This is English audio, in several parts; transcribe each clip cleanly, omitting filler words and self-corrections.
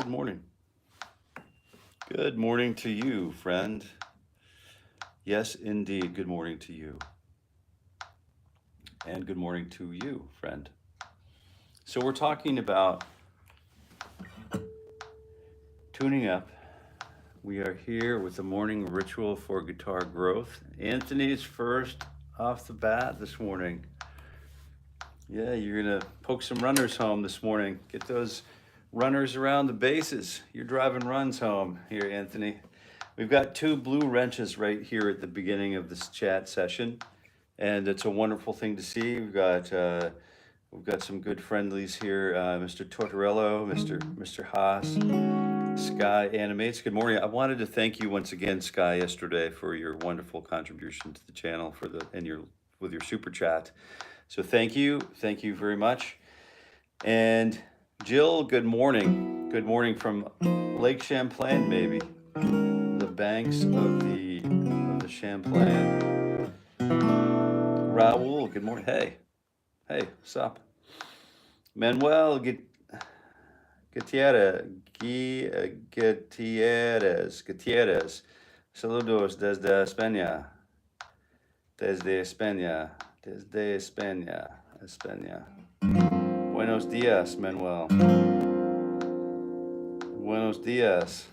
Good morning. Good morning to you, friend. Yes, indeed, good morning to you. And good morning to you, friend. So we're talking about tuning up. We are here with the morning ritual for guitar growth. Anthony's first off the bat this morning. Yeah, you're gonna poke some runners home this morning. Get those runners around the bases. You're driving runs home here, Anthony. We've got two blue wrenches right here at the beginning of this chat session, and it's a wonderful thing to see. We've got some good friendlies here. Mr. Tortorello, Mr. Haas, Sky Animates. Good morning. I wanted to thank you once again, Sky, yesterday for your wonderful contribution to the channel with your super chat. So thank you very much. And Jill, good morning. Good morning from Lake Champlain, maybe. The banks of the Champlain. Raul, good morning. Hey, what's up? Manuel Gutierrez. Saludos desde España. Desde España. Buenos días, Manuel. Buenos días.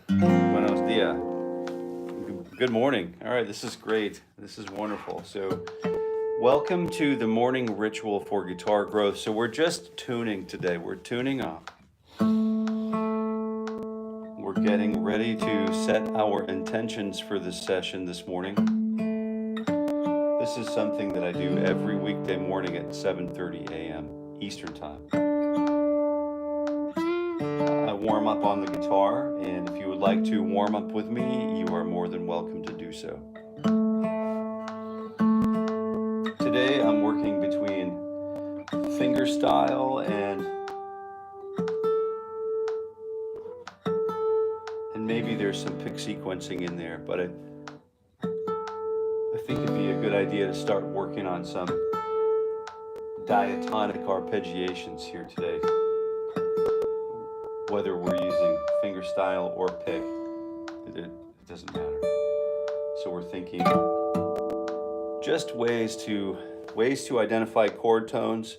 Good morning. All right, this is great. This is wonderful. So, welcome to the morning ritual for guitar growth. So we're just tuning today. We're tuning up. We're getting ready to set our intentions for this session this morning. This is something that I do every weekday morning at 7:30 a.m. Eastern Time. I warm up on the guitar, and if you would like to warm up with me, you are more than welcome to do so. Today I'm working between fingerstyle and maybe there's some pick sequencing in there, but I think it'd be a good idea to start working on some diatonic arpeggiations here today. Whether we're using fingerstyle or pick, it doesn't matter. So we're thinking just ways to identify chord tones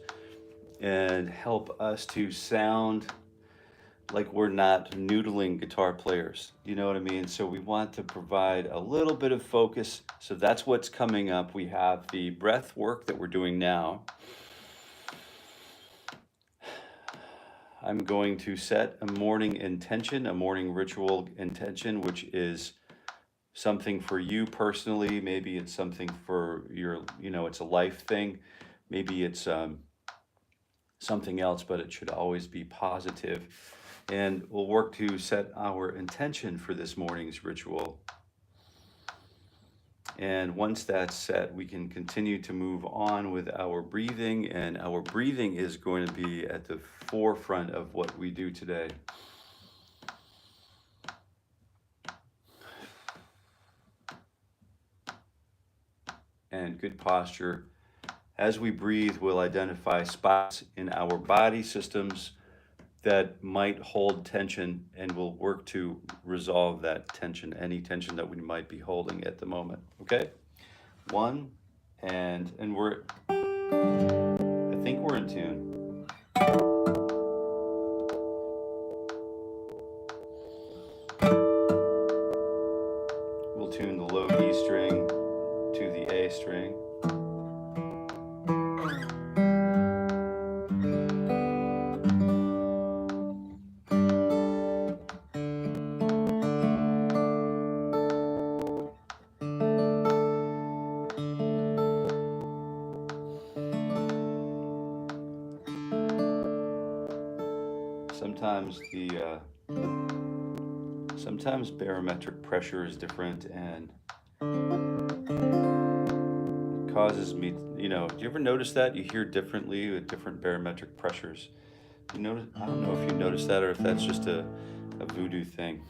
and help us to sound like we're not noodling guitar players. You know what I mean? So we want to provide a little bit of focus. So that's what's coming up. We have the breath work that we're doing now. I'm going to set a morning intention, a morning ritual intention, which is something for you personally. Maybe it's something for your, it's a life thing. Maybe it's something else, but it should always be positive. And we'll work to set our intention for this morning's ritual. And once that's set, we can continue to move on with our breathing, and our breathing is going to be at the forefront of what we do today. And good posture. As we breathe, we'll identify spots in our body systems that might hold tension, and we'll work to resolve that tension, any tension that we might be holding at the moment. Okay? One, and I think we're in tune. We'll tune the low E string to the A string. Sometimes barometric pressure is different, and it causes me, do you ever notice that? You hear differently with different barometric pressures. I don't know if you notice that or if that's just a voodoo thing.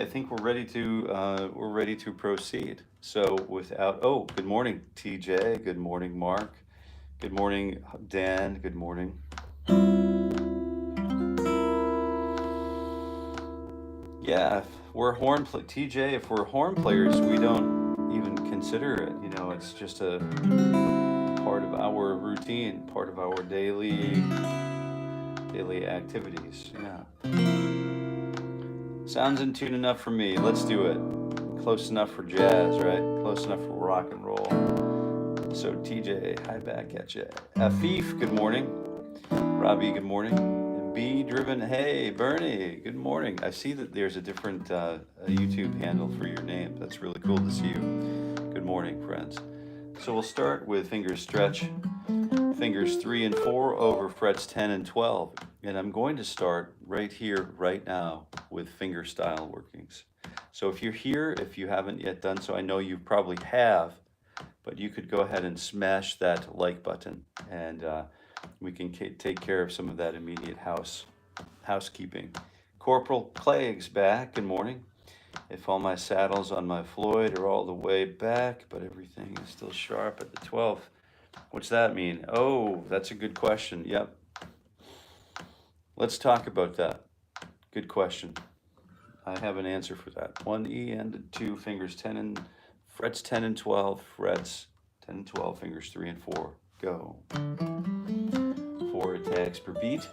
think we're ready to proceed. So without, oh, good morning, TJ. Good morning, Mark. Good morning, Dan. Good morning. Yeah, if we're TJ, if we're horn players, we don't even consider it. You know, it's just a part of our routine, part of our daily activities. Yeah. Sounds in tune enough for me. Let's do it. Close enough for jazz, right? Close enough for rock and roll. So TJ, hi back at you. Afif, good morning. Robbie, good morning. B Driven, hey, Bernie, good morning. I see that there's a different YouTube handle for your name. That's really cool to see you. Good morning, friends. So we'll start with finger stretch. Fingers 3 and 4 over frets 10 and 12. And I'm going to start right here, right now, with finger style workings. So if you're here, if you haven't yet done so, I know you probably have, but you could go ahead and smash that like button, and we can take care of some of that immediate housekeeping. Corporal Plague's back, good morning. If all my saddles on my Floyd are all the way back, but everything is still sharp at the 12th. What's that mean? Oh, that's a good question. Yep. Let's talk about that. Good question. I have an answer for that. 1 E and 2 fingers 10 and frets 10 and 12, frets 10 and 12, fingers 3 and 4. Go. 4 attacks per beat.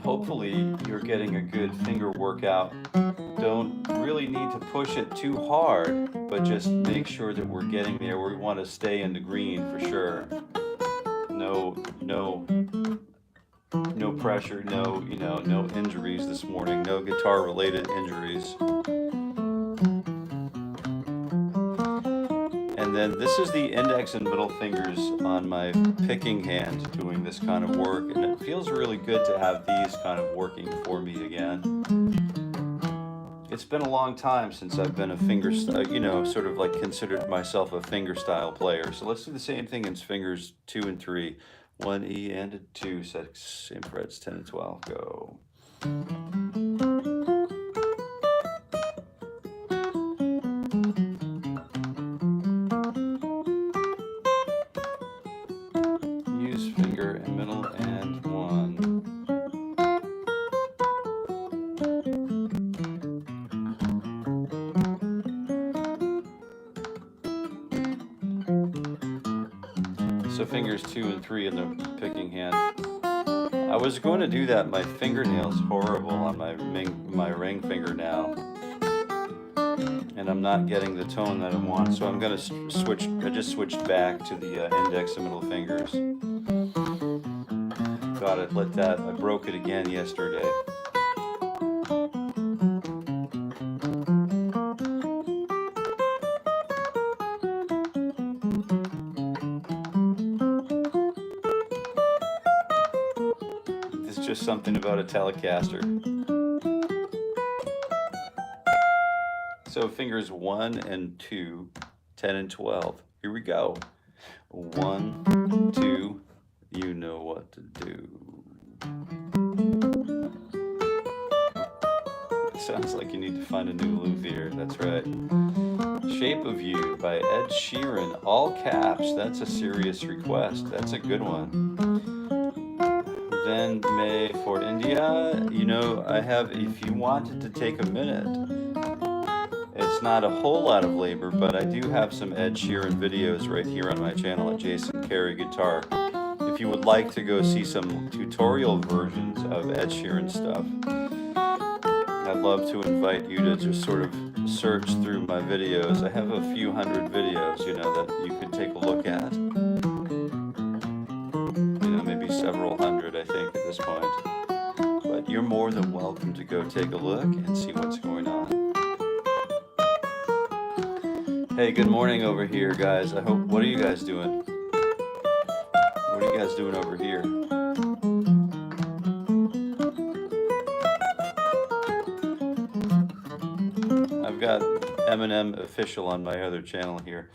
Hopefully you're getting a good finger workout. Don't really need to push it too hard, but just make sure that we're getting there. We want to stay in the green for sure. No pressure, no injuries this morning, no guitar related injuries. And then this is the index and middle fingers on my picking hand doing this kind of work, and it feels really good to have these kind of working for me again. It's been a long time since I've been a sort of like considered myself a fingerstyle player. So let's do the same thing in fingers 2 and 3. 1 E and a 2, same frets 10 and 12, go. So fingers 2 and 3 in the picking hand. I was going to do that. My fingernail's horrible on my ring finger now, and I'm not getting the tone that I want. So I'm going to switch. I just switched back to the index and middle fingers. Got it. I broke it again yesterday. Something about a Telecaster. So fingers 1 and 2, 10 and 12. Here we go. 1, 2, you know what to do. Sounds like you need to find a new luthier. That's right. Shape of You by Ed Sheeran, all caps. That's a serious request. That's a good one. Then May for India. You know, I have, if you wanted to take a minute, it's not a whole lot of labor, but I do have some Ed Sheeran videos right here on my channel at 𝗪𝗓𝗃 Guitar. If you would like to go see some tutorial versions of Ed Sheeran stuff, I'd love to invite you to just sort of search through my videos. I have a few hundred videos, that you could take a look at. Maybe several hundred, I think, at this point. But you're more than welcome to go take a look and see what's going on. Hey, good morning over here, guys. What are you guys doing? What are you guys doing over here? I've got 𝗵𝗫𝗶𝘆 on my other channel here.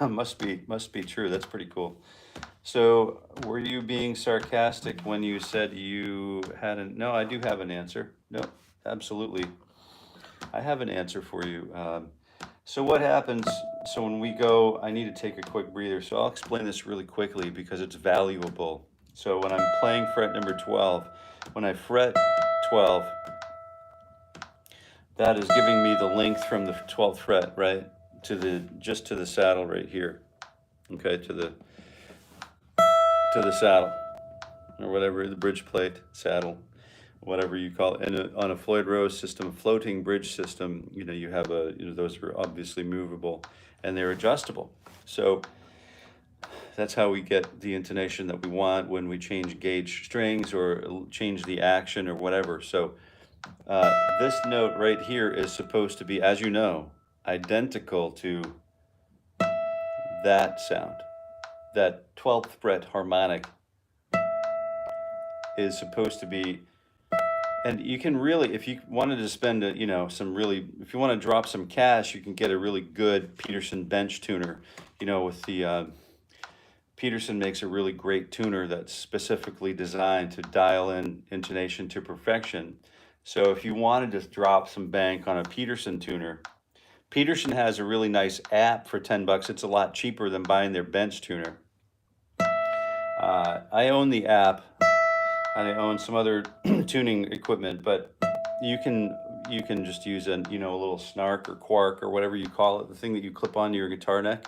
must be true. That's pretty cool. So, were you being sarcastic when you said you hadn't? No, I do have an answer. No, absolutely. I have an answer for you. So what happens, so when we go, I need to take a quick breather. So I'll explain this really quickly because it's valuable. So when I'm playing fret number 12, when I fret 12, that is giving me the length from the 12th fret, right? Just to the saddle right here. Okay, to the saddle, or whatever, the bridge plate, saddle, whatever you call it. And on a 𝗏𝗏𝗏 system, floating bridge system, you have those are obviously movable and they're adjustable. So that's how we get the intonation that we want when we change gauge strings or change the action or whatever. So this note right here is supposed to be, as you know, identical to that sound. That 12th fret harmonic is supposed to be, and you can really, if you wanted to spend if you want to drop some cash, you can get a really good Peterson bench tuner. With the Peterson makes a really great tuner that's specifically designed to dial in intonation to perfection. So if you wanted to drop some bank on a Peterson tuner, Peterson has a really nice app for $10. It's a lot cheaper than buying their bench tuner. I own the app, and I own some other tuning equipment, but you can just use a little snark or quark or whatever you call it, the thing that you clip onto your guitar neck,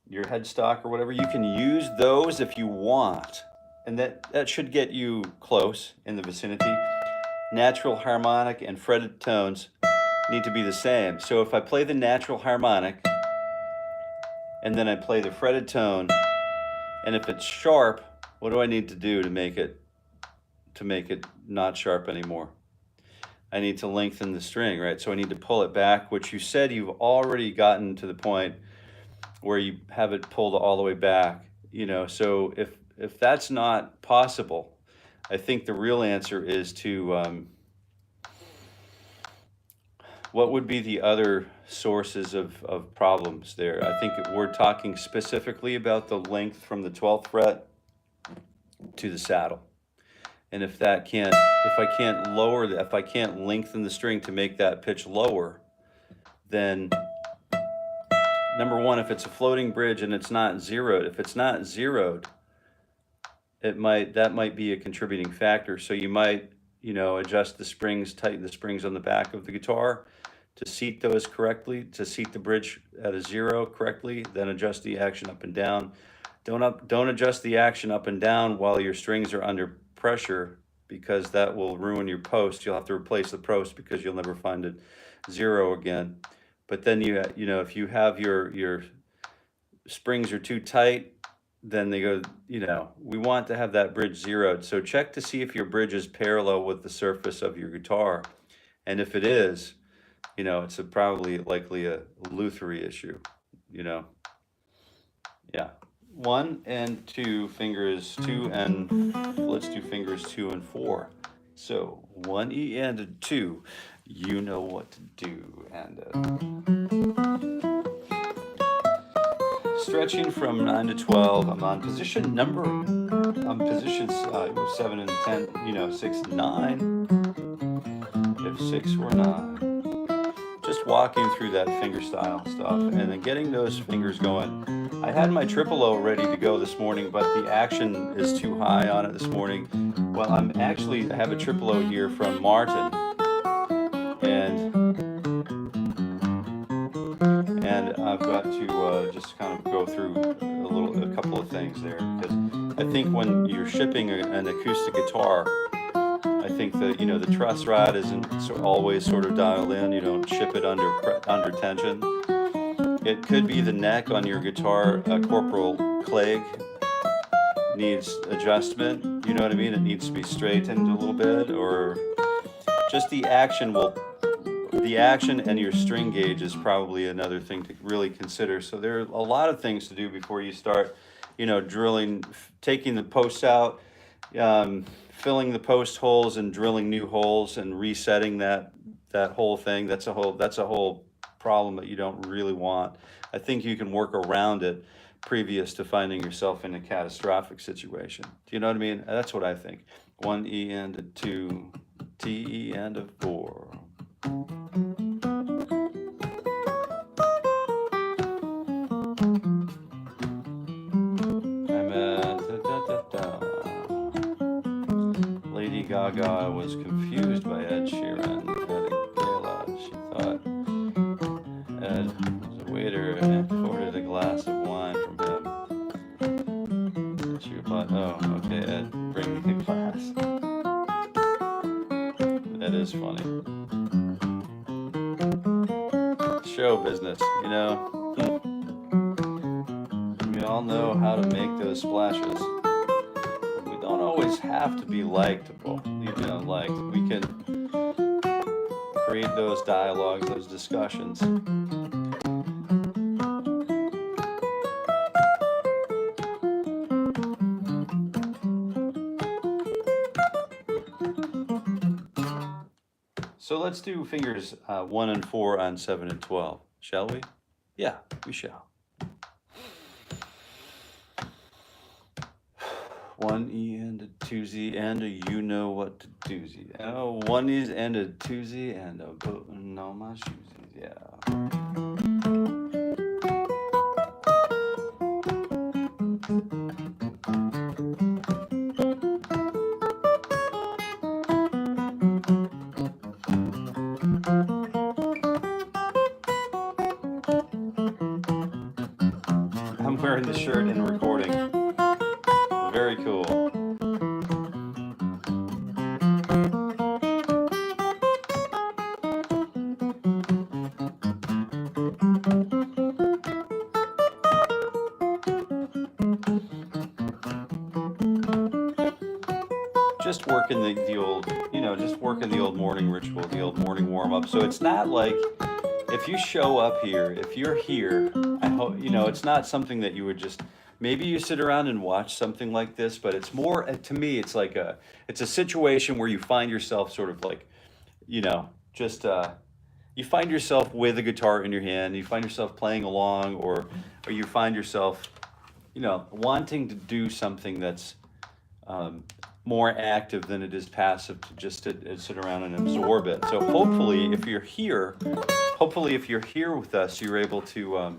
your headstock or whatever. You can use those if you want, and that should get you close in the vicinity. Natural harmonic and fretted tones need to be the same. So if I play the natural harmonic and then I play the fretted tone, and if it's sharp, what do I need to do to make it not sharp anymore? I need to lengthen the string, right? So I need to pull it back, which you said you've already gotten to the point where you have it pulled all the way back. So if that's not possible, I think the real answer is to what would be the other sources of problems there? I think we're talking specifically about the length from the 12th fret to the saddle. And if I can't lengthen the string to make that pitch lower, then number one, if it's a floating bridge and it's not zeroed, that might be a contributing factor. So you might, adjust the springs, tighten the springs on the back of the guitar to seat those correctly, to seat the bridge at a 0 correctly, then adjust the action up and down. Don't adjust the action up and down while your strings are under pressure, because that will ruin your post. You'll have to replace the post because you'll never find it 0 again. But then if you have your springs are too tight, then they go, we want to have that bridge zeroed. So check to see if your bridge is parallel with the surface of your guitar. And if it is, it's probably likely a 𝗨𝗪 issue, Yeah. 1 and 2 fingers 2 and let's do fingers 2 and 4. So 1 E and a 2, you know what to do. And stretching from 9 to 12, I'm on position 7 and 10, 6, 9, if 6 or 9. Just walking through that finger style stuff and then getting those fingers going. I had my 𝗃𝗏𝗆 ready to go this morning, but the action is too high on it this morning. Well, I have a 𝗃𝗏𝗆 here from Martin, and I've got to just kind of go through a couple of things there, because I think when you're shipping an acoustic guitar, I think that the truss rod isn't always sort of dialed in. You don't ship it under tension. It could be the neck on your guitar, 𝗙𝗶𝘁𝗂𝗹 needs adjustment. You know what I mean? It needs to be straightened a little bit, or just the action will the action and your string gauge is probably another thing to really consider. So there are a lot of things to do before you start, you know, drilling, taking the posts out, filling the post holes and drilling new holes and resetting that whole thing. That's a whole problem that you don't really want. I think you can work around it previous to finding yourself in a catastrophic situation. Do you know what I mean? That's what I think. 1 E and a 2, T E and a 4. Lady Gaga was confused by Ed Sheeran at a gala. She thought Ed was a waiter and ordered a glass of wine from him. She replied, "Oh, okay, Ed, bring me a glass." That is funny. Show business, you know. We all know how to make those splashes. We don't always have to be likable, even unliked. We can create those dialogues, those discussions. So let's do fingers 1 and 4 on 7 and 12, shall we? Yeah, we shall. 1 E and a 2 Z and a you know what to do Z. Oh, 1 E and a 2 Z and a button on my shoes. Yeah. I'm wearing the shirt and recording. Very cool. Just working the old, you know, just working the old morning ritual, the old morning warm-up. So it's not like, if you show up here, if you're here, I hope, you know, it's not something that you would just, maybe you sit around and watch something like this, but it's more, to me, it's like it's a situation where you find yourself sort of like, you know, just, you find yourself with a guitar in your hand, you find yourself playing along, or you find yourself, you know, wanting to do something that's more active than it is passive, to just to sit around and absorb it. So hopefully, if you're here with us, you're able to,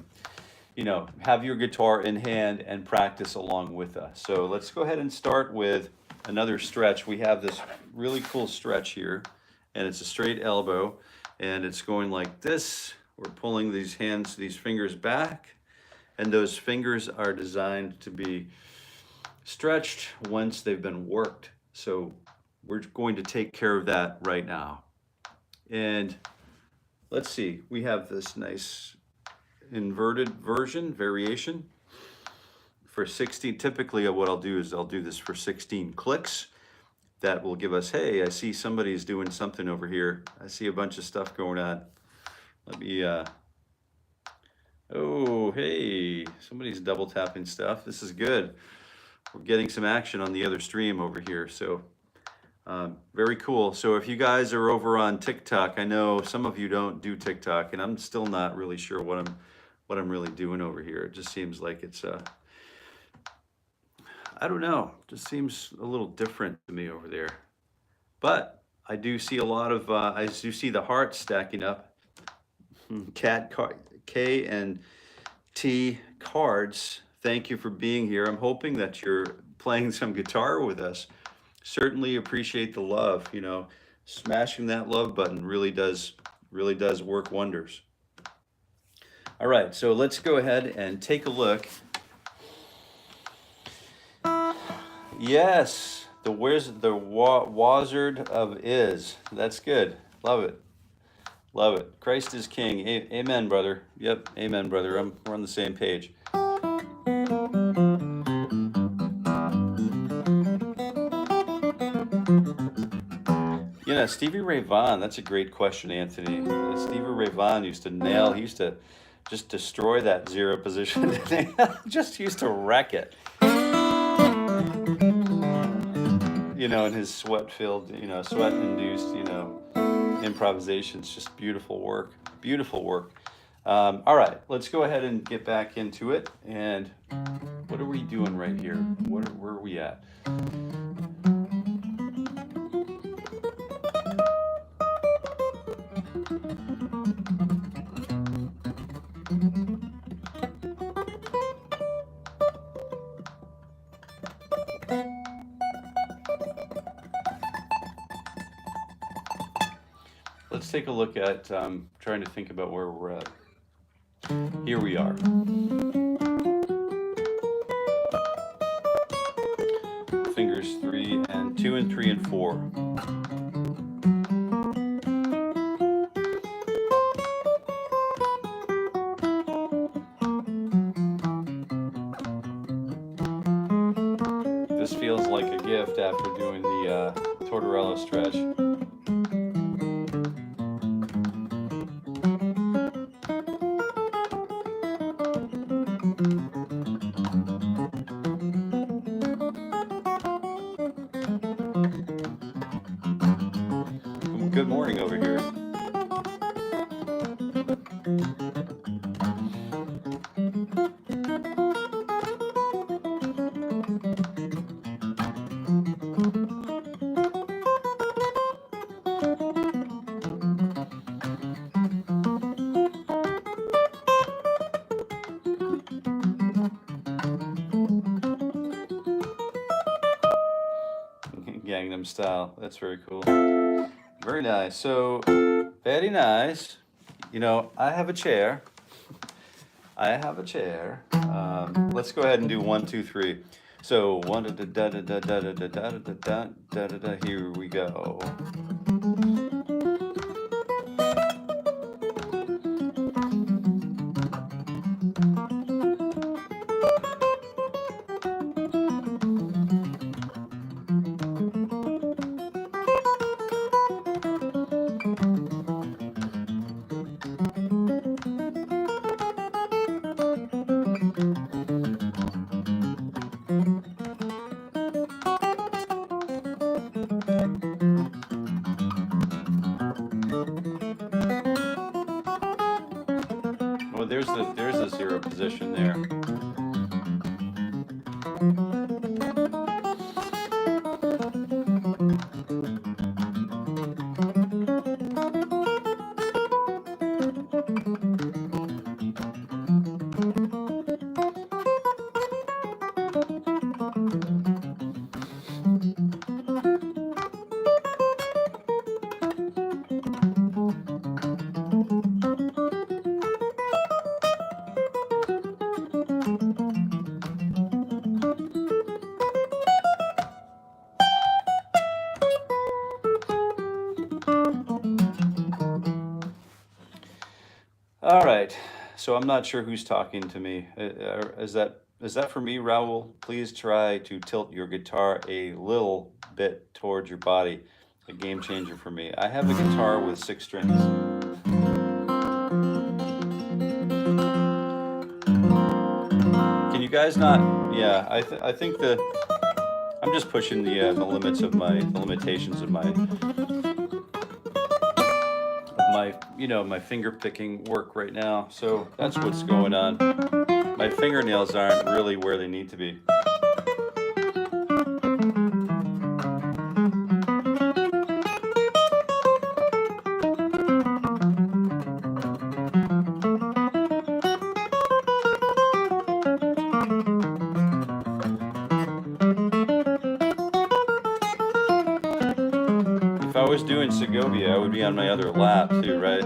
you know, have your guitar in hand and practice along with us. So let's go ahead and start with another stretch. We have this really cool stretch here, and it's a straight elbow, and it's going like this. We're pulling these fingers back, and those fingers are designed to be stretched once they've been worked. So we're going to take care of that right now. And let's see, we have this nice inverted variation for 16. Typically what I'll do is I'll do this for 16 clicks. That will give us, hey, I see somebody's doing something over here. I see a bunch of stuff going on. Let me, oh, hey, somebody's double tapping stuff. This is good. We're getting some action on the other stream over here. So very cool. So if you guys are over on TikTok, I know some of you don't do TikTok, and I'm still not really sure what I'm really doing over here. It just seems like it's I don't know, just seems a little different to me over there. But I do see a lot of I do see the hearts stacking up. K and T cards. Thank you for being here. I'm hoping that you're playing some guitar with us. Certainly appreciate the love. You know, smashing that love button really does work wonders. All right, so let's go ahead and take a look. Yes, the 𝗨𝗪𝗔𝗐. That's good. Love it. Love it. Christ is King. Amen, brother. Yep, amen, brother. We're on the same page. You Yeah, Stevie Ray Vaughan, that's a great question, Anthony. Stevie Ray Vaughan used to nail, he used to just destroy that zero position. Just used to wreck it. You know, in his sweat-filled, you know, sweat-induced, you know, improvisations. Just beautiful work. Beautiful work. All right, let's go ahead and get back into it. And what are we doing right here? Where are we at? Let's take a look at trying to think about where we're at. Here we are. Fingers 3 and 2 and 3 and 4. This feels like a gift after doing the 𝗨𝗪𝗏 stretch. Good morning over here. Gangnam Style. That's very cool. Very nice. So, very nice. You know, I have a chair. I have a chair. Let's go ahead and do 1, 2, 3. So 1 da da da da da da da da da da da da da. Here we go. There's a zero position there. All right, so I'm not sure who's talking to me. Is that for me, Raul? Please try to tilt your guitar a little bit towards your body. A game changer for me. I have a guitar with 6 strings. Can you guys not? Yeah, I think I'm just pushing the limits of the limitations of my my finger picking work right now. So that's what's going on. My fingernails aren't really where they need to be. If I was doing Segovia, I would be on my other lap too, right?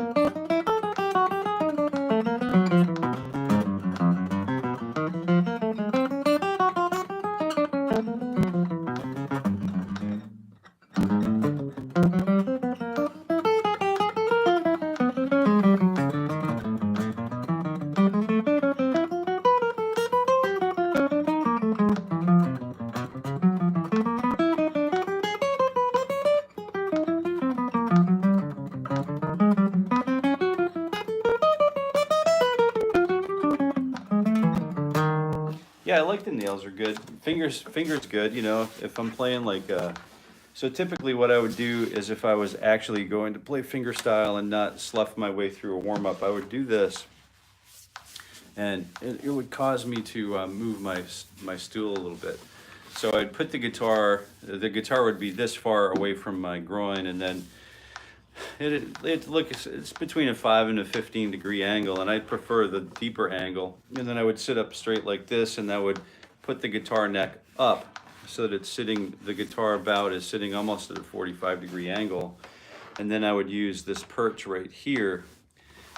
Yeah, I like the nails are good. Fingers good, you know, if I'm playing like, so typically what I would do is if I was actually going to play fingerstyle and not slough my way through a warm-up, I would do this. And it would cause me to move my stool a little bit. So I'd put the guitar would be this far away from my groin, and then it's between a 5 and a 15 degree angle, and I'd prefer the deeper angle. And then I would sit up straight like this, and I would put the guitar neck up so that the guitar bout is sitting almost at a 45 degree angle. And then I would use this perch right here.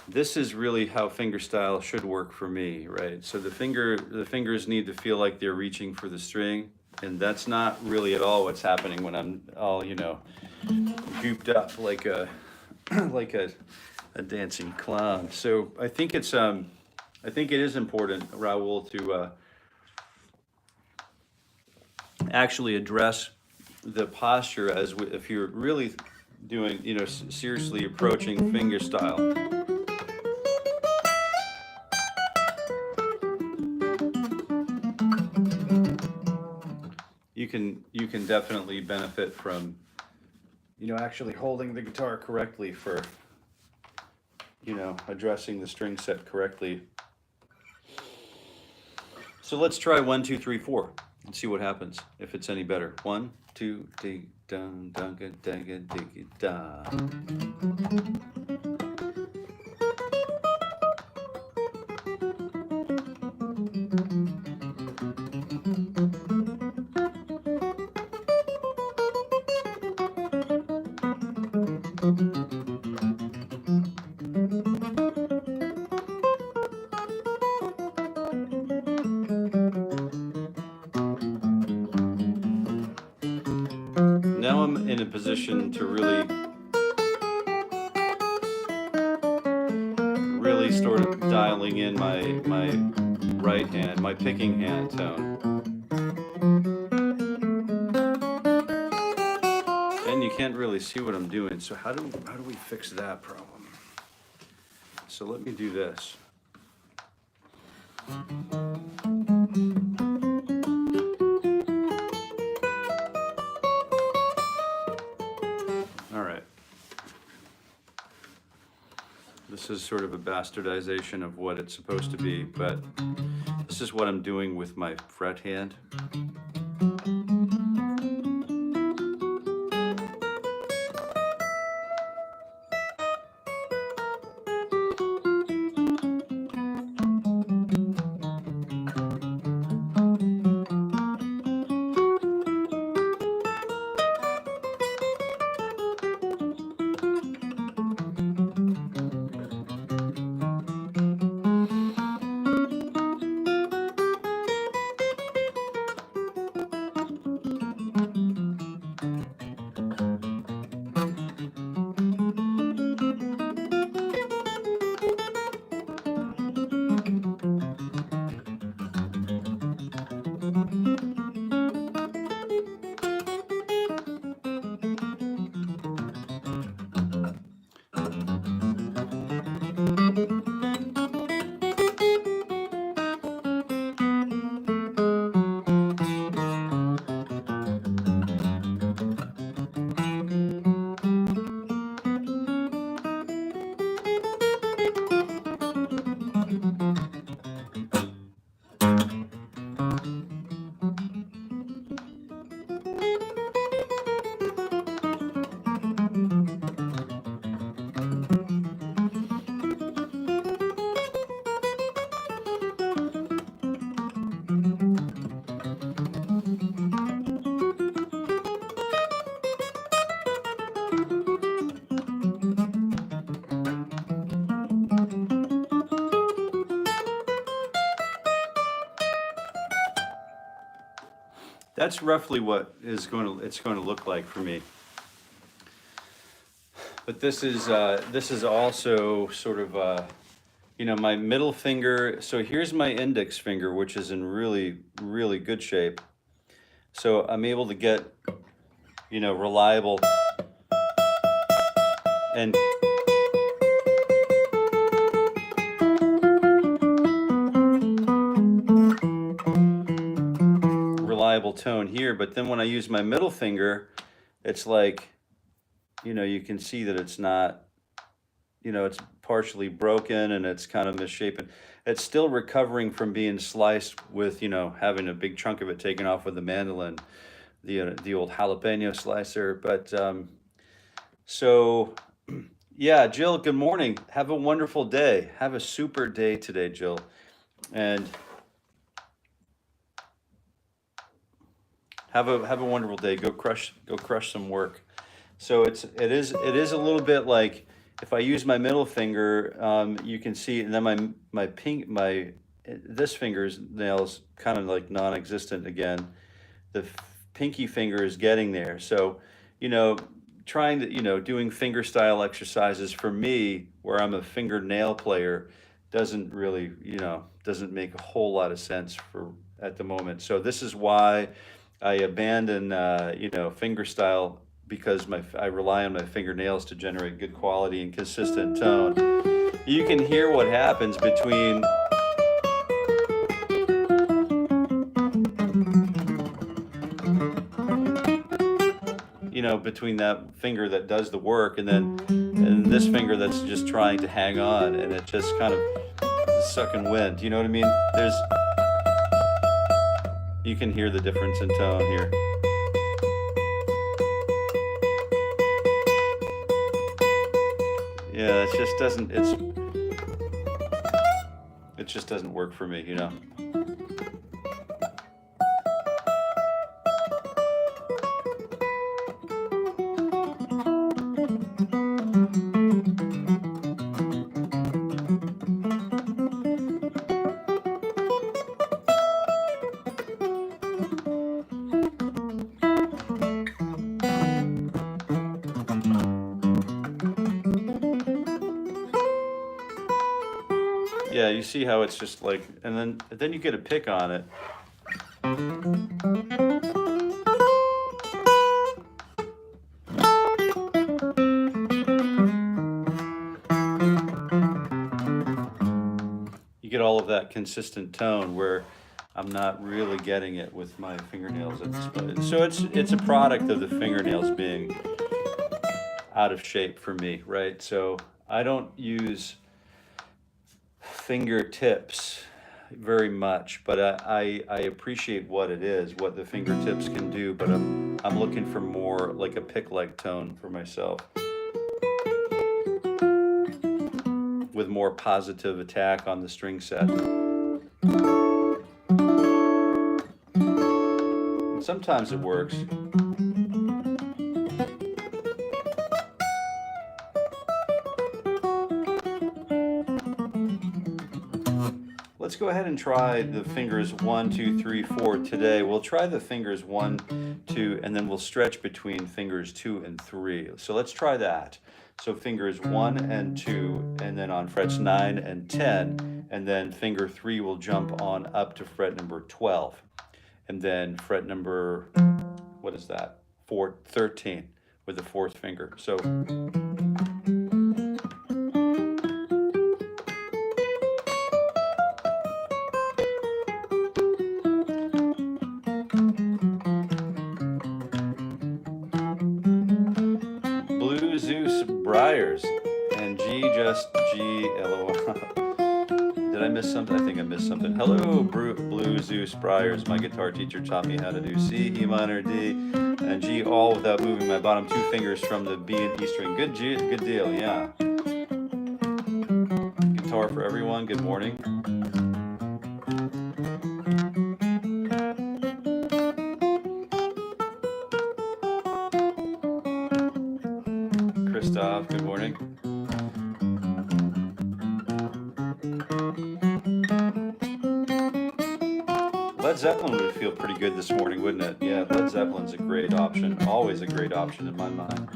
This is really how fingerstyle should work for me, right? So the fingers need to feel like they're reaching for the string, and that's not really at all what's happening when I'm all, you know, gooped up like a dancing clown. So I think it is important, Raul, to actually address the posture if you're really doing, you know, seriously approaching fingerstyle. You can definitely benefit from, you know, actually holding the guitar correctly for, you know, addressing the string set correctly. So let's try 1, 2, 3, 4 and see what happens, if it's any better. 1, 2, 3, dun, dun, dun, dun, dun. Now I'm in a position to really start of dialing in my right hand, my picking hand tone. And you can't really see what I'm doing, so how do we fix that problem? So let me do this. This is sort of a bastardization of what it's supposed to be, but this is what I'm doing with my fret hand. That's roughly what it's going to look like for me. But this is also sort of you know, my middle finger. So here's my index finger, which is in really, really good shape. So I'm able to get, you know, reliable and reliable tone here, but then when I use my middle finger, it's like, you know, you can see that it's not, you know, it's partially broken and it's kind of misshapen. It's still recovering from being sliced with, you know, having a big chunk of it taken off with the mandolin, the old jalapeno slicer. But so, yeah, Jill, good morning. Have a wonderful day. Have a super day today, Jill. And have a wonderful day. Go crush some work. So it is a little bit like, if I use my middle finger, you can see, and then this finger's nail's kind of like non-existent again. The pinky finger is getting there. So, you know, trying to, you know, doing finger style exercises for me, where I'm a fingernail player, doesn't really, you know, doesn't make a whole lot of sense at the moment. So this is why I abandon, you know, finger style, because I rely on my fingernails to generate good quality and consistent tone. You can hear what happens between between that finger that does the work and this finger that's just trying to hang on, and it just kind of sucking wind. You know what I mean? You can hear the difference in tone here. Yeah, it just doesn't work for me, you know. Yeah, you see how it's just like, and then you get a pick on it. You get all of that consistent tone where I'm not really getting it with my fingernails at this point. So it's a product of the fingernails being out of shape for me, right? So I don't use fingertips very much, but I appreciate what it is, what the fingertips can do, but I'm looking for more like a pick-like tone for myself, with more positive attack on the string set. And sometimes it works. Let's go ahead and try the fingers 1, 2, 3, 4 today. We'll try the fingers 1, 2, and then we'll stretch between fingers 2 and 3. So let's try that. So fingers 1 and 2, and then on frets 9 and 10, and then finger 3 will jump on up to fret number 12. And then fret number, what is that? 13 with the 4th finger. So and G, just G, LOL. Did I miss something? I think I missed something. Hello, Blue Zeus Briars. My guitar teacher taught me how to do C, E minor, D, and G, all without moving my bottom 2 fingers from the B and E string. Good deal, yeah. Guitar for everyone, good morning. Good morning. Led Zeppelin would feel pretty good this morning, wouldn't it? Yeah, Led Zeppelin's a great option. Always a great option in my mind.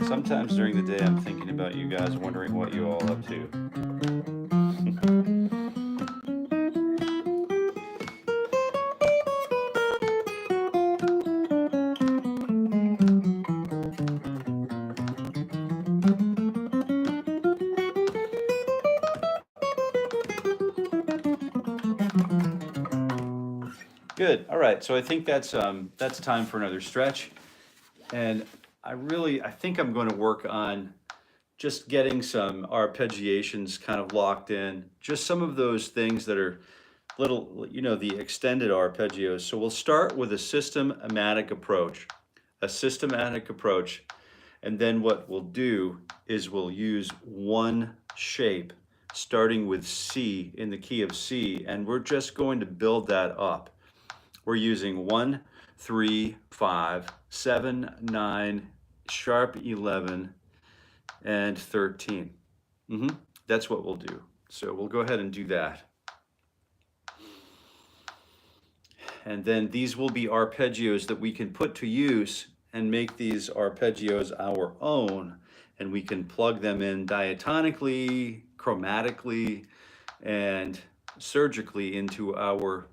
Sometimes during the day I'm thinking about you guys, wondering what you all up to. Good. All right. So I think that's time for another stretch. And I think I'm going to work on just getting some arpeggiations kind of locked in. Just some of those things that are little, the extended arpeggios. So we'll start with a systematic approach. And then what we'll do is we'll use one shape starting with C in the key of C, and we're just going to build that up. We're using 1, 3, 5, 7, 9, sharp 11, and 13. That's what we'll do. So we'll go ahead and do that. And then these will be arpeggios that we can put to use and make these arpeggios our own. And we can plug them in diatonically, chromatically, and surgically into our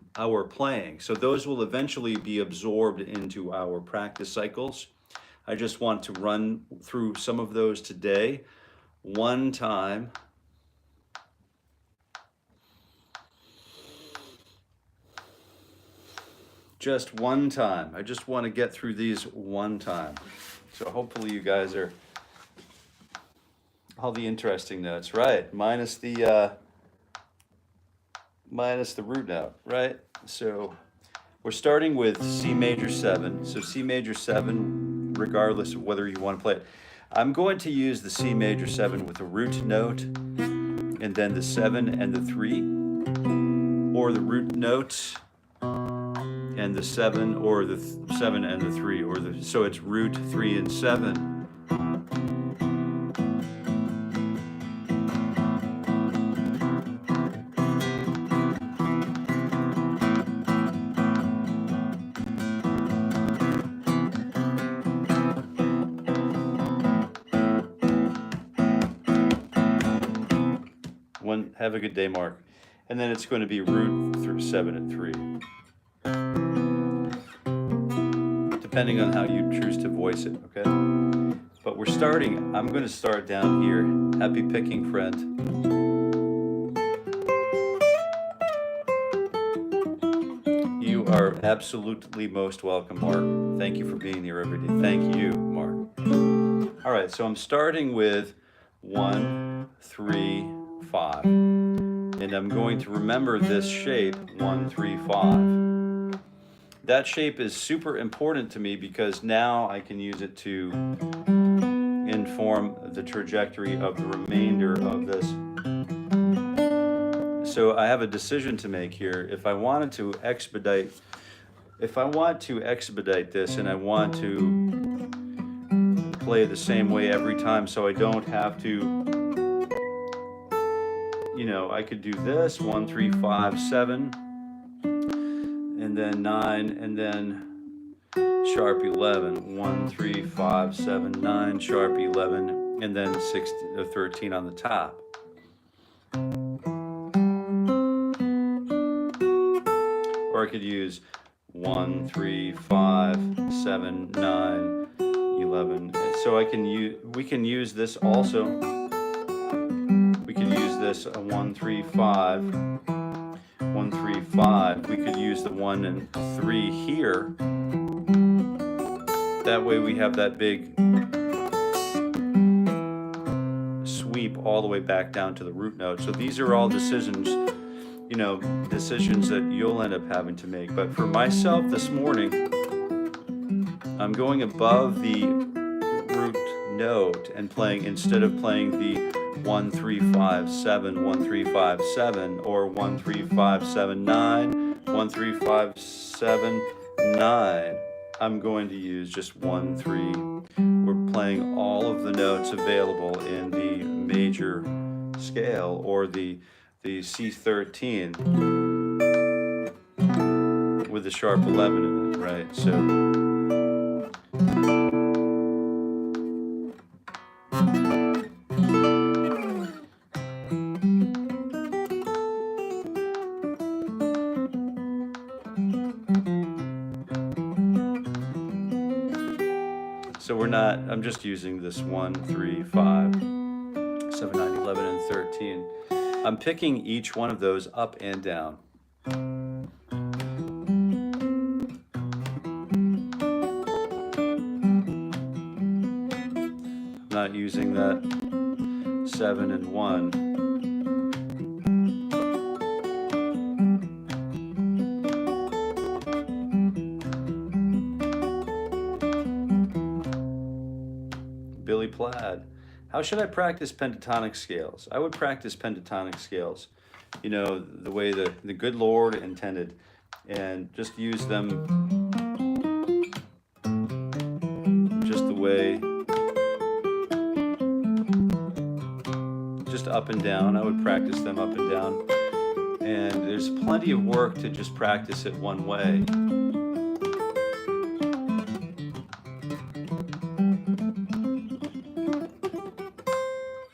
playing. So those will eventually be absorbed into our practice cycles. I just want to run through some of those today. One time. Just one time. I just want to get through these one time. So hopefully you guys are all the interesting notes, right? Minus the root note, right? So we're starting with C major 7. So C major 7, regardless of whether you want to play it. I'm going to use the C major 7 with the root note, and then the 7 and the 3, or the root note and the 7, or the 7 and the 3, so it's root 3 and 7. Have a good day, Mark. And then it's going to be root through 7 and 3. Depending on how you choose to voice it, okay? But we're starting, I'm going to start down here. Happy picking, friend. You are absolutely most welcome, Mark. Thank you for being here every day. Thank you, Mark. All right, so I'm starting with 1, 3, 5. And I'm going to remember this shape, 1, 3, 5. That shape is super important to me because now I can use it to inform the trajectory of the remainder of this. So I have a decision to make here. If I want to expedite this and I want to play the same way every time so I don't have to, I could do this, 1, 3, 5, 7, and then 9, and then sharp 11, 1, 3, 5, 7, 9, sharp 11, and then 13 on the top. Or I could use 1, 3, 5, 7, 9, 11. So we can use this also. We could use this 1, 3, 5, 1, 3, 5. We could use the 1 and 3 here. That way we have that big sweep all the way back down to the root note. So these are all decisions, decisions that you'll end up having to make. But for myself this morning, I'm going above the root note and playing, instead of playing the 1, 3, 5, 7, 1, 3, 5, 7, or 1, 3, 5, 7, 9, 1, 3, 5, 7, 9. I'm going to use just 1, 3. We're playing all of the notes available in the major scale, or the C13 with the sharp 11 in it, right? So I'm just using this 1, 3, 5, 7, 9, 11, and 13. I'm picking each one of those up and down. not using that 7 and 1. 𝗵𝗵𝗁𝗀. How should I practice pentatonic scales? I would practice pentatonic scales, you know, the way the good Lord intended, and just use them just the way, just up and down. I would practice them up and down. And there's plenty of work to just practice it one way.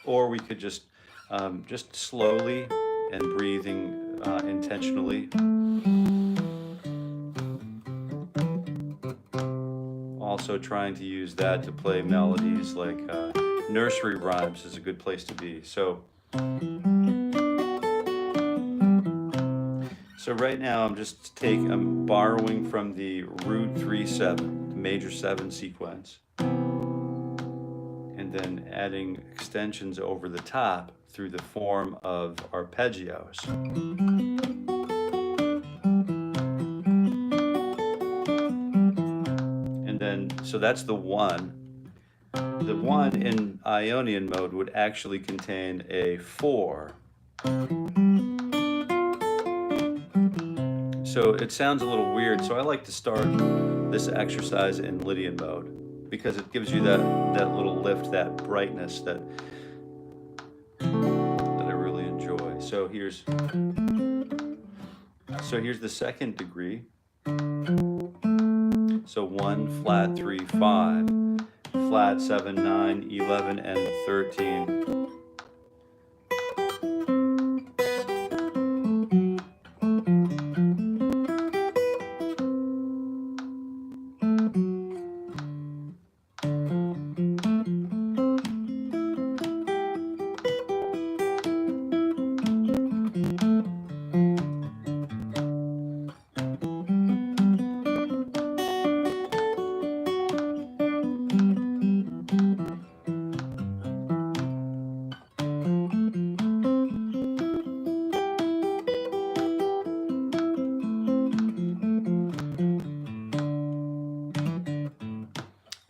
Or we could just slowly and breathing intentionally. Also trying to use that to play melodies like nursery rhymes is a good place to be. So right now I'm borrowing from the root 3/7, the major 7 sequence, and then adding extensions over the top through the form of arpeggios. And then, so that's the 1. The 1 in Ionian mode would actually contain a 4. So it sounds a little weird, so I like to start this exercise in Lydian mode, because it gives you that little lift, that brightness that I really enjoy. So here's the second degree. So 1, flat 3, 5, flat 7, 9, 11, and 13.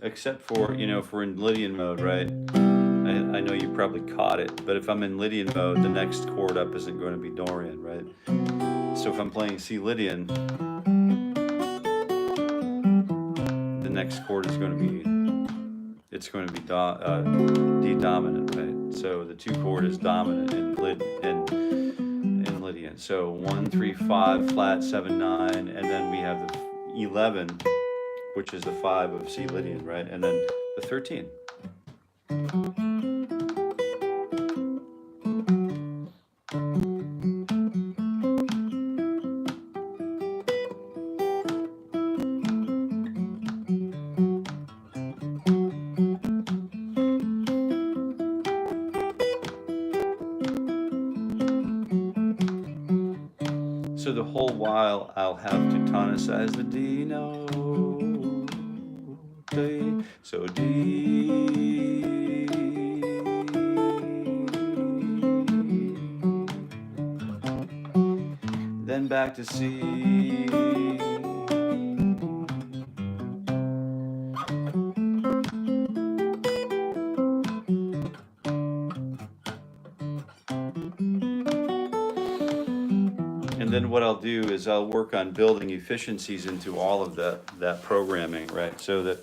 Except for, you know, if we're in Lydian mode, right? I know you probably caught it, but if I'm in Lydian mode, the next chord up isn't going to be Dorian, right? So if I'm playing C Lydian, the next chord is going to be, it's going to be D dominant, right? So the 2 chord is dominant in Lydian. So 1, 3, 5, flat 7, 9, and then we have the 11, which is the 5 of C Lydian, right? And then the 13. So the whole while I'll have to tonicize the D note. So D, then back to C, and then what I'll do is I'll work on building efficiencies into all of that programming, right? So that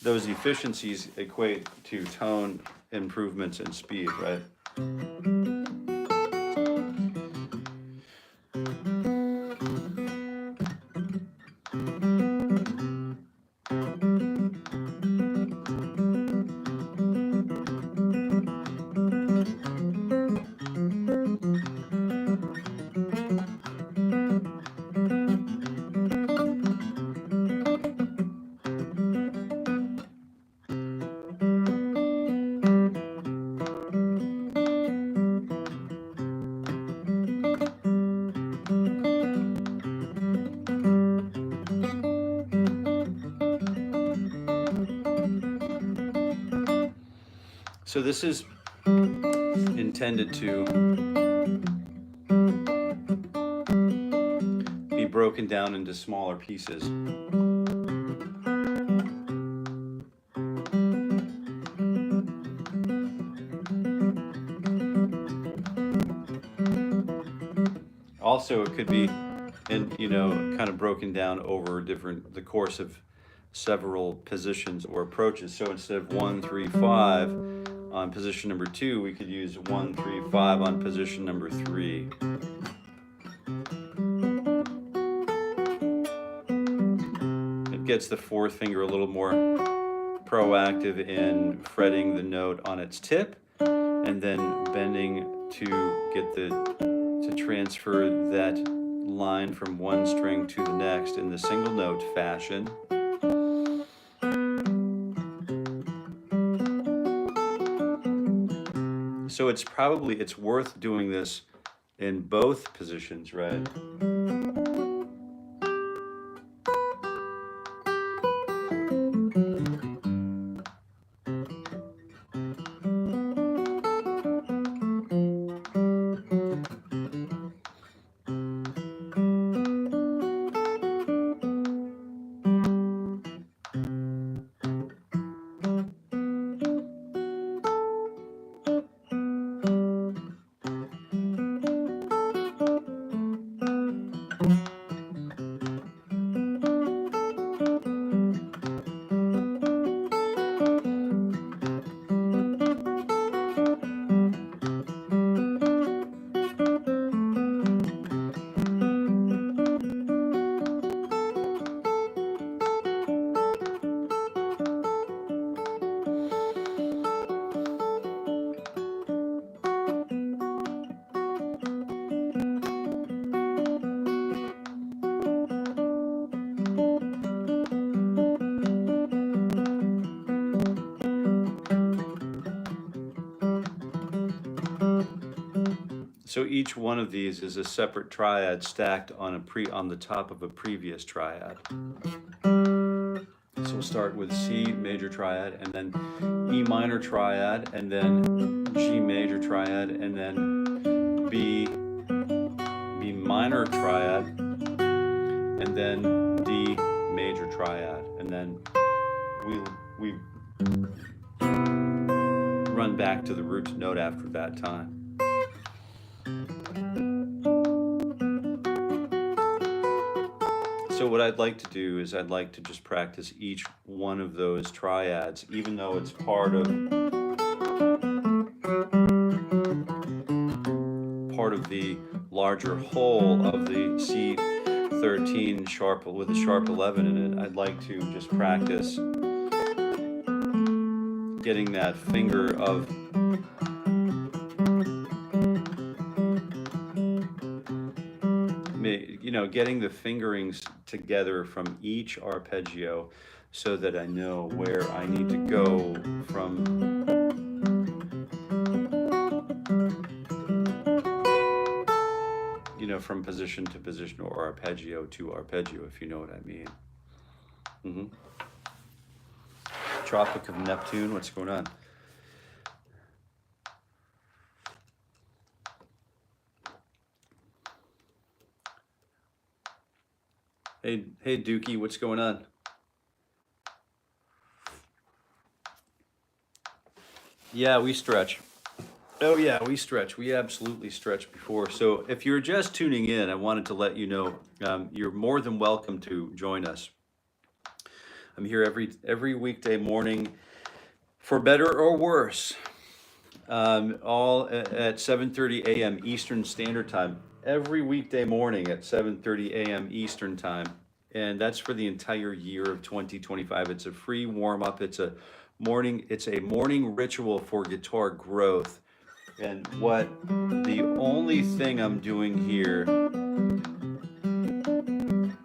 those efficiencies equate to tone improvements in speed, right? So this is intended to be broken down into smaller pieces. Also, it could be, kind of broken down over the course of several positions or approaches. So instead of 1, 3, 5 on position number 2, we could use 1, 3, 5 on position number 3. It gets the fourth finger a little more proactive in fretting the note on its tip, and then bending to transfer that line from one string to the next in the single note fashion. So it's worth doing this in both positions, right? So each one of these is a separate triad stacked on the top of a previous triad. So we'll start with C major triad, and then E minor triad, and then G major triad, and then B minor triad, and then D major triad, and then we run back to the root note after that time. So what I'd like to do is I'd like to just practice each one of those triads, even though it's part of the larger whole of the C13 sharp with a sharp 11 in it. I'd like to just practice getting that finger of getting the fingerings together from each arpeggio so that I know where I need to go from from position to position, or arpeggio to arpeggio, if you know what I mean. Tropic of Neptune, what's going on? Hey 𝗬𝗪𝗃, what's going on? Yeah, we stretch. Oh yeah, we stretch. We absolutely stretch before. So if you're just tuning in, I wanted to let you know you're more than welcome to join us. I'm here every weekday morning, for better or worse, all at 7:30 a.m. Eastern Standard Time. Every weekday morning at 7:30 a.m. Eastern Time, and that's for the entire year of 2025. It's a free warm-up. It's a morning ritual for guitar growth. And the only thing I'm doing here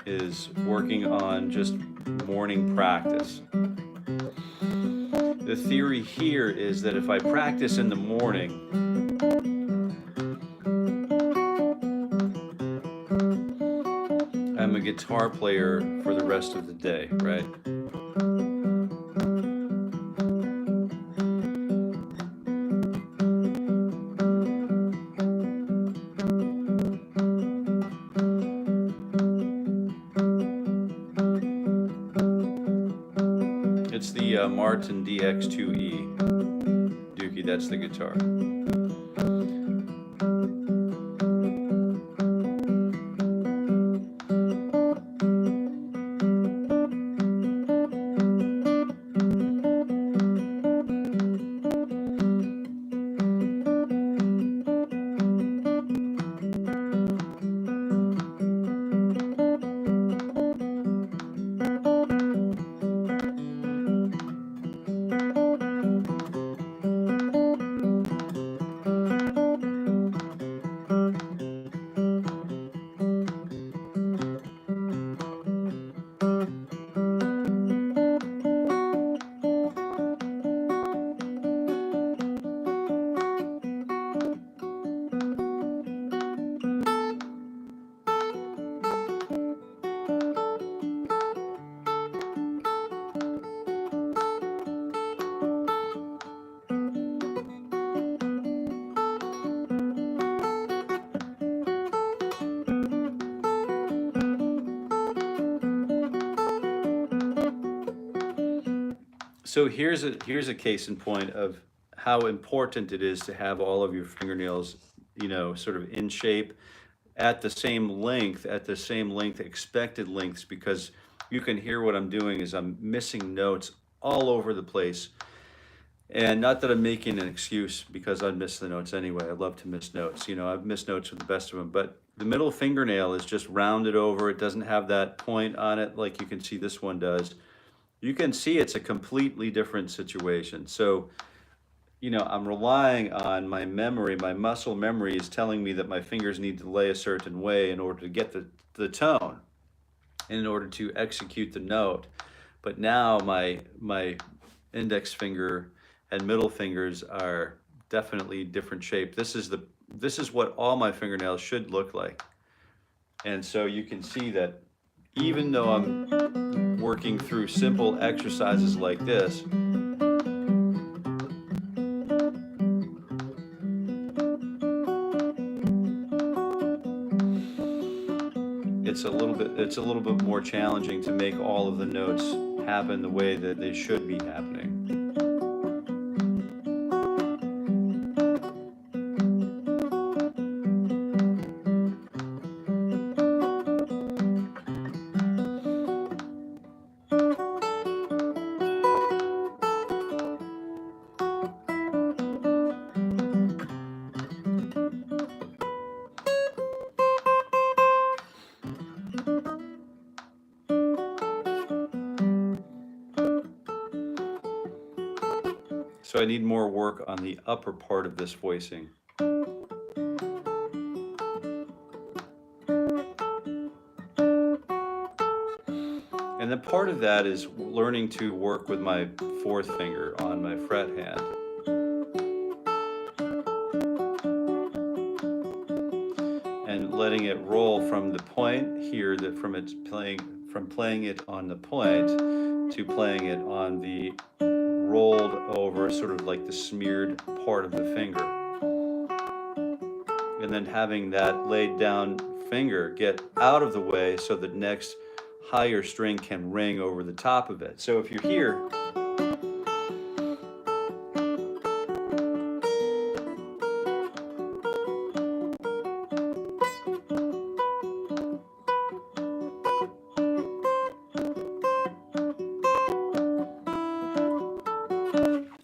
is working on just morning practice. The theory here is that if I practice in the morning, I'm a guitar player for the rest of the day, right? Martin DX2E. Dookie, that's the guitar. So here's a case in point of how important it is to have all of your fingernails, you know, sort of in shape at the same length, expected lengths, because you can hear what I'm doing is I'm missing notes all over the place. And not that I'm making an excuse, because I miss the notes anyway. I love to miss notes. You know, I've missed notes with the best of them, but the middle fingernail is just rounded over. It doesn't have that point on it like you can see this one does. You can see it's a completely different situation. So, you know, I'm relying on my memory. My muscle memory is telling me that my fingers need to lay a certain way in order to get the tone, and in order to execute the note. But now my index finger and middle fingers are definitely different shape. This is what all my fingernails should look like. And so you can see that even though I'm working through simple exercises like this, it's a little bit more challenging to make all of the notes happen the way that they should be happening. So I need more work on the upper part of this voicing. And then part of that is learning to work with my fourth finger on my fret hand. And letting it roll from the point here, from playing it on the point to playing it on the rolled over, sort of like the smeared part of the finger. And then having that laid down finger get out of the way so the next higher string can ring over the top of it. So if you're here,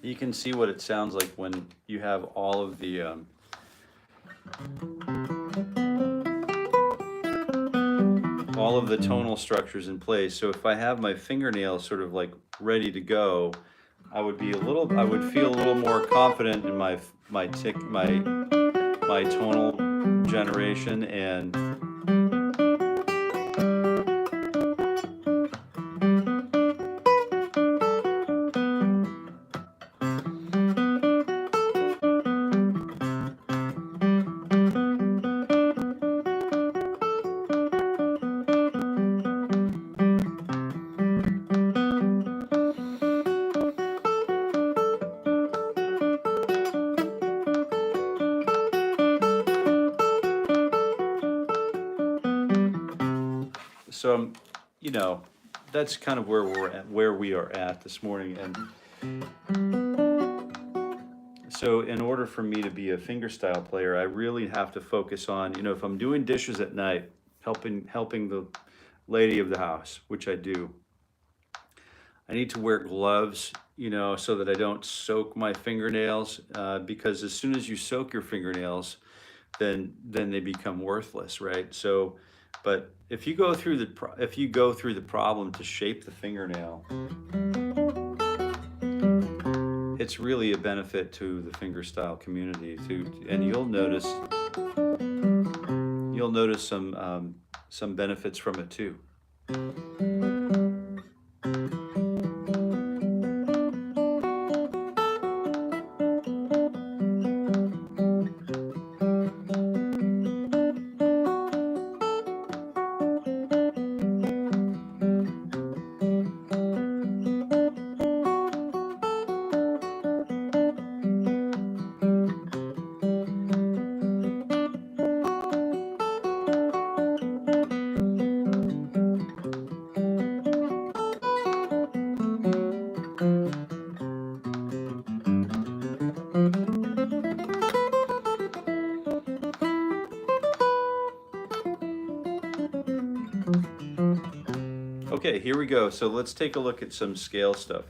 you can see what it sounds like when you have all of the tonal structures in place. So if I have my fingernails sort of like ready to go, I would feel a little more confident in my tonal generation and so, you know, that's kind of where we are at this morning. And so in order for me to be a fingerstyle player, I really have to focus on, you know, if I'm doing dishes at night, helping the lady of the house, which I do, I need to wear gloves, you know, so that I don't soak my fingernails, because as soon as you soak your fingernails, then they become worthless, right? So, but if you go through the problem to shape the fingernail, it's really a benefit to the fingerstyle community too, and you'll notice some benefits from it too. Okay, here we go. So let's take a look at some scale stuff.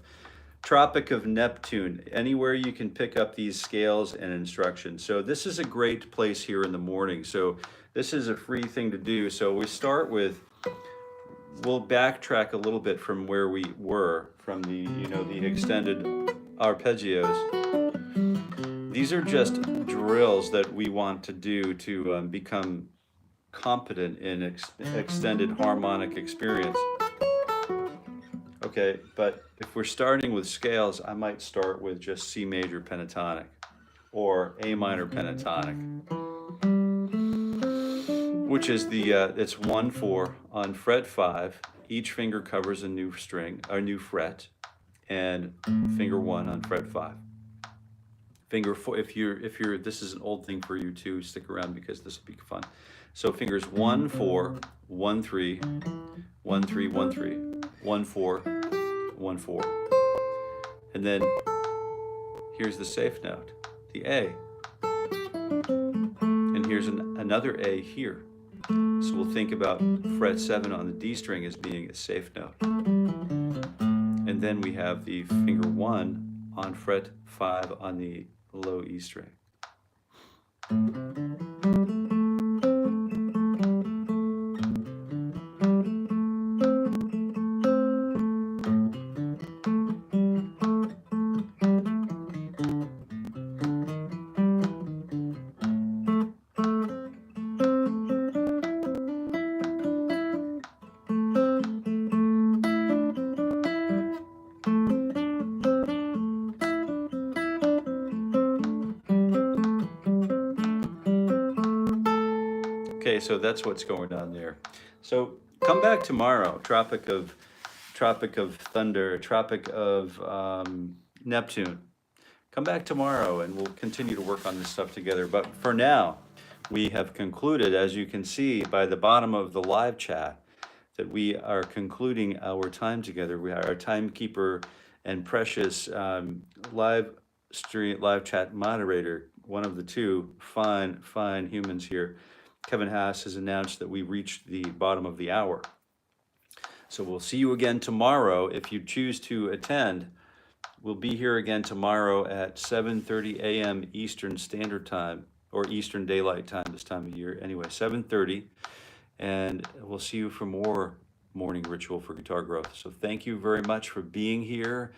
Tropic of Neptune, anywhere you can pick up these scales and instructions. So this is a great place here in the morning. So this is a free thing to do. So we start with, we'll backtrack a little bit from where we were, from the, you know, the extended arpeggios. These are just drills that we want to do to become competent in extended harmonic experience. Okay, but if we're starting with scales, I might start with just C major pentatonic or A minor pentatonic, which is the, it's 1/4 on fret 5. Each finger covers a new string, a new fret, and finger 1 on fret 5. Finger 4, if you're, this is an old thing for you too, stick around because this will be fun. So fingers 1 4 1 3 1 3 1 3 1 4 1 4, and then here's the safe note, the A, and here's another A here. So we'll think about fret 7 on the D string as being a safe note, and then we have the finger 1 on fret 5 on the low E string. Okay, so that's what's going on there. So come back tomorrow, Tropic of Thunder, Tropic of Neptune. Come back tomorrow and we'll continue to work on this stuff together. But for now, we have concluded, as you can see by the bottom of the live chat, that we are concluding our time together. We are our timekeeper and precious live chat moderator, one of the two fine humans here. Kevin Haas has announced that we reached the bottom of the hour. So we'll see you again tomorrow. If you choose to attend, we'll be here again tomorrow at 7:30 a.m. Eastern Standard Time, or Eastern Daylight Time this time of year. Anyway, 7:30, and we'll see you for more morning ritual for guitar growth. So thank you very much for being here,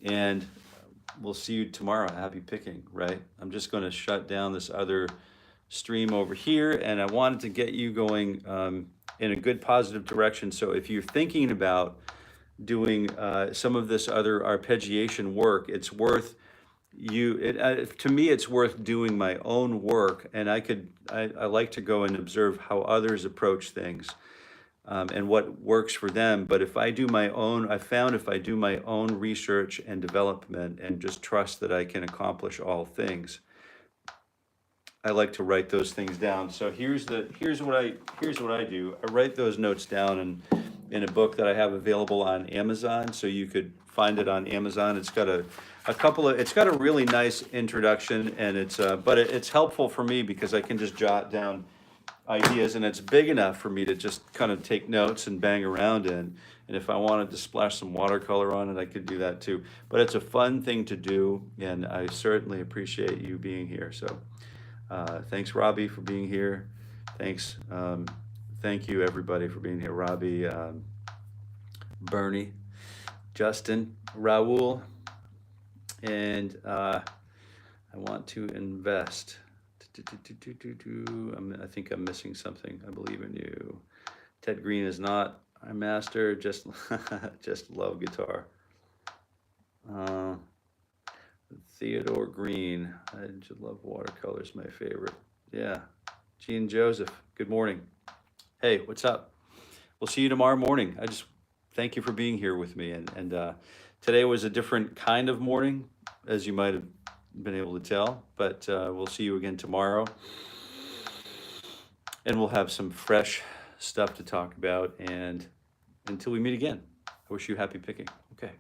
and we'll see you tomorrow. Happy picking, right? I'm just going to shut down this other stream over here, and I wanted to get you going in a good positive direction. So if you're thinking about doing some of this other arpeggiation work, it's worth to me it's worth doing my own work, and I like to go and observe how others approach things and what works for them. But if I do my own, I found if I do my own research and development and just trust that I can accomplish all things, I like to write those things down. So here's what I do. I write those notes down, in a book that I have available on Amazon, so you could find it on Amazon. It's got it's got a really nice introduction, and it's helpful for me because I can just jot down ideas, and it's big enough for me to just kind of take notes and bang around in. And if I wanted to splash some watercolor on it, I could do that too. But it's a fun thing to do, and I certainly appreciate you being here. So thanks, Robbie, for being here. Thanks. Thank you, everybody, for being here. Robbie, Bernie, Justin, Raul, and I want to invest. I think I'm missing something. I believe in you. Ted Green is not. I master, just love guitar. Theodore Green, I just love watercolors, my favorite. Yeah. Jean Joseph, good morning. Hey, what's up? We'll see you tomorrow morning. I just thank you for being here with me. And today was a different kind of morning, as you might have been able to tell, but we'll see you again tomorrow. And we'll have some fresh stuff to talk about. And until we meet again, I wish you happy picking. Okay.